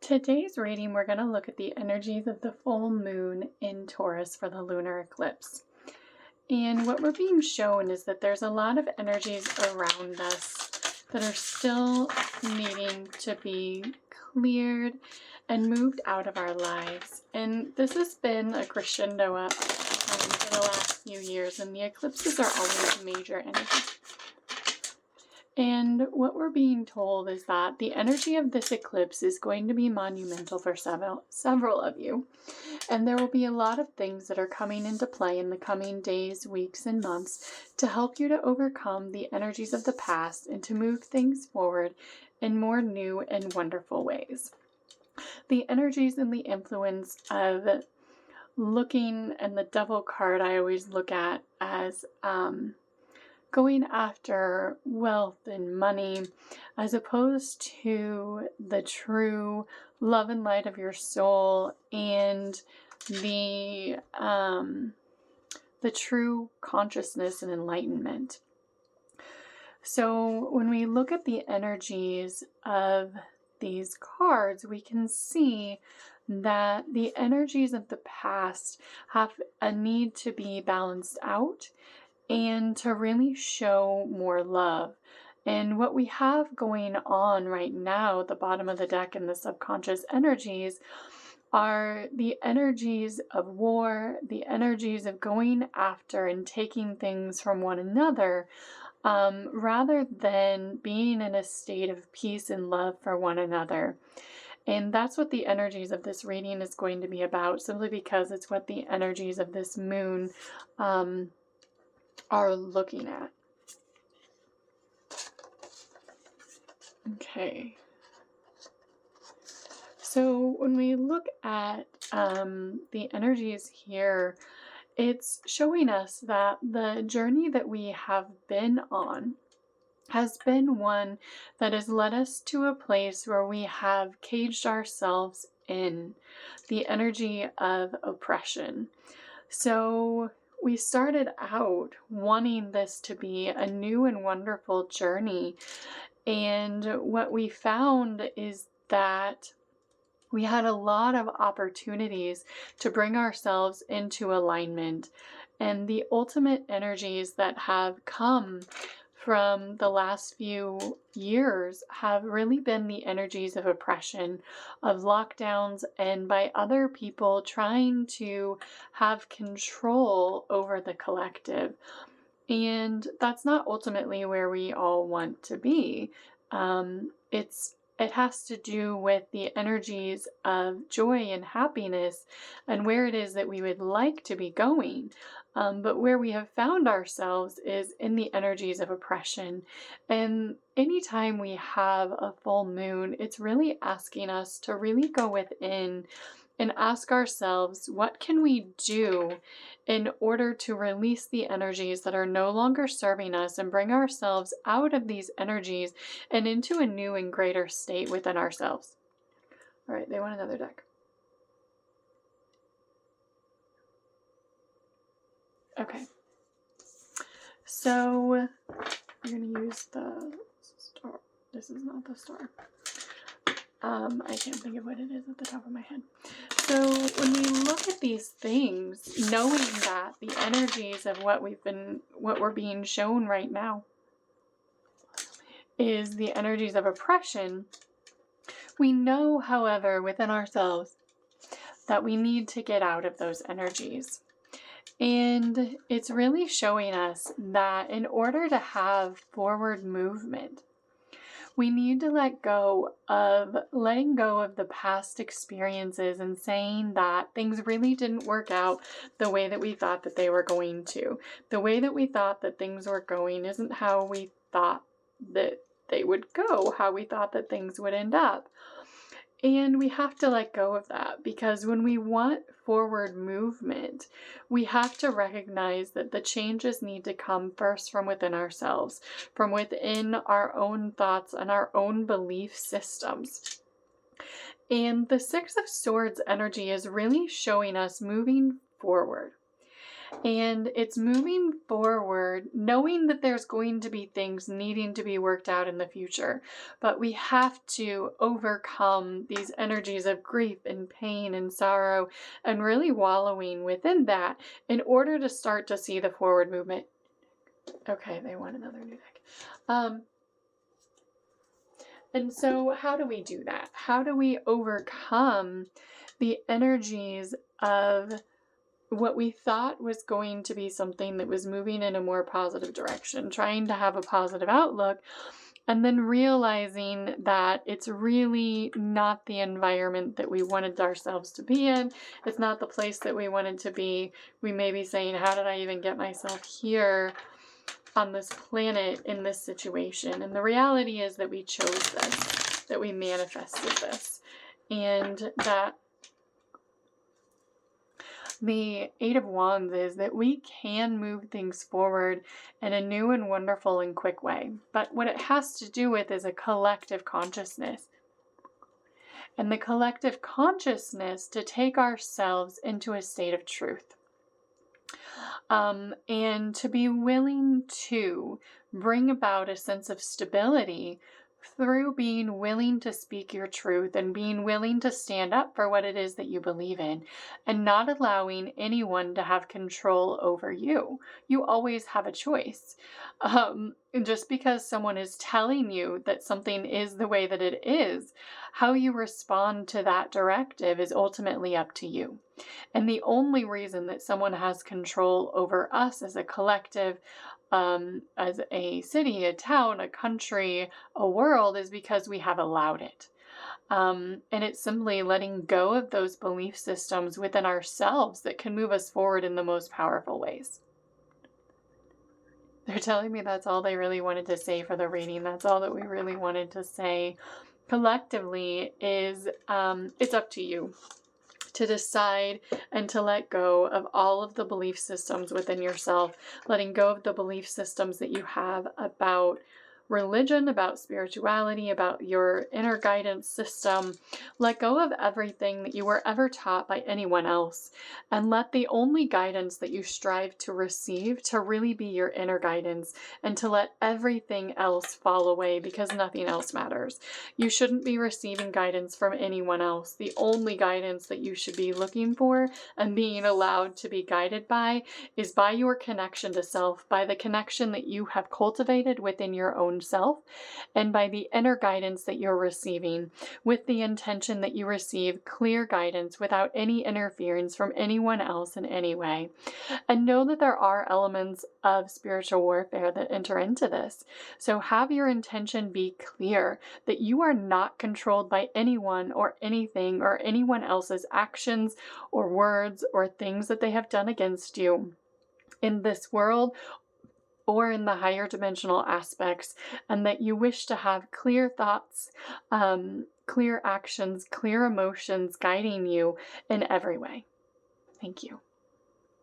Today's reading, we're going to look at the energies of the full moon in Taurus for the lunar eclipse. And what we're being shown is that there's a lot of energies around us that are still needing to be cleared and moved out of our lives. And this has been a crescendo up for the last few years, and the eclipses are always major energies. And what we're being told is that the energy of this eclipse is going to be monumental for several of you. And there will be a lot of things that are coming into play in the coming days, weeks, and months to help you to overcome the energies of the past and to move things forward in more new and wonderful ways. The energies and the influence of looking, and the Devil card I always look at as going after wealth and money, as opposed to the true love and light of your soul and the true consciousness and enlightenment. So when we look at the energies of these cards, we can see that the energies of the past have a need to be balanced out and to really show more love. And what we have going on right now, the bottom of the deck and the subconscious energies, are the energies of war, the energies of going after and taking things from one another, rather than being in a state of peace and love for one another. And that's what the energies of this reading is going to be about, simply because it's what the energies of this moon are looking at. Okay. So when we look at the energies here, it's showing us that the journey that we have been on has been one that has led us to a place where we have caged ourselves in the energy of oppression. So we started out wanting this to be a new and wonderful journey. And what we found is that we had a lot of opportunities to bring ourselves into alignment. And the ultimate energies that have come from the last few years have really been the energies of oppression, of lockdowns, and by other people trying to have control over the collective. And that's not ultimately where we all want to be. It has to do with the energies of joy and happiness and where it is that we would like to be going. But where we have found ourselves is in the energies of oppression. And anytime we have a full moon, it's really asking us to really go within and ask ourselves, what can we do in order to release the energies that are no longer serving us and bring ourselves out of these energies and into a new and greater state within ourselves? All right, they want another deck. Okay. So we're going to use the star. This is not the star. I can't think of what it is at the top of my head. So when we look at these things, knowing that the energies of what we're being shown right now is the energies of oppression, we know, however, within ourselves that we need to get out of those energies. And it's really showing us that in order to have forward movement, we need to letting go of the past experiences and saying that things really didn't work out the way that we thought that they were going to. The way that we thought that things were going isn't how we thought that they would go, how we thought that things would end up. And we have to let go of that, because when we want forward movement, we have to recognize that the changes need to come first from within ourselves, from within our own thoughts and our own belief systems. And the Six of Swords energy is really showing us moving forward. And it's moving forward, knowing that there's going to be things needing to be worked out in the future. But we have to overcome these energies of grief and pain and sorrow and really wallowing within that in order to start to see the forward movement. Okay, they want another new deck. And so how do we do that? How do we overcome the energies of what we thought was going to be something that was moving in a more positive direction, trying to have a positive outlook, and then realizing that it's really not the environment that we wanted ourselves to be in. It's not the place that we wanted to be. We may be saying, how did I even get myself here on this planet in this situation? And the reality is that we chose this, that we manifested this, and that the Eight of Wands is that we can move things forward in a new and wonderful and quick way. But what it has to do with is a collective consciousness. And the collective consciousness to take ourselves into a state of truth. And to be willing to bring about a sense of stability through being willing to speak your truth and being willing to stand up for what it is that you believe in and not allowing anyone to have control over you. You always have a choice. Just because someone is telling you that something is the way that it is, how you respond to that directive is ultimately up to you. And the only reason that someone has control over us as a collective, as a city, a town, a country, a world, is because we have allowed it. And it's simply letting go of those belief systems within ourselves that can move us forward in the most powerful ways. They're telling me that's all they really wanted to say for the reading. That's all that we really wanted to say collectively is it's up to you to decide and to let go of all of the belief systems within yourself, letting go of the belief systems that you have about religion, about spirituality, about your inner guidance system. Let go of everything that you were ever taught by anyone else, and let the only guidance that you strive to receive to really be your inner guidance, and to let everything else fall away because nothing else matters. You shouldn't be receiving guidance from anyone else. The only guidance that you should be looking for and being allowed to be guided by is by your connection to self, by the connection that you have cultivated within your own self, and by the inner guidance that you're receiving, with the intention that you receive clear guidance without any interference from anyone else in any way. And know that there are elements of spiritual warfare that enter into this. So have your intention be clear, that you are not controlled by anyone or anything or anyone else's actions or words or things that they have done against you in this world or in the higher dimensional aspects, and that you wish to have clear thoughts, clear actions, clear emotions guiding you in every way. Thank you.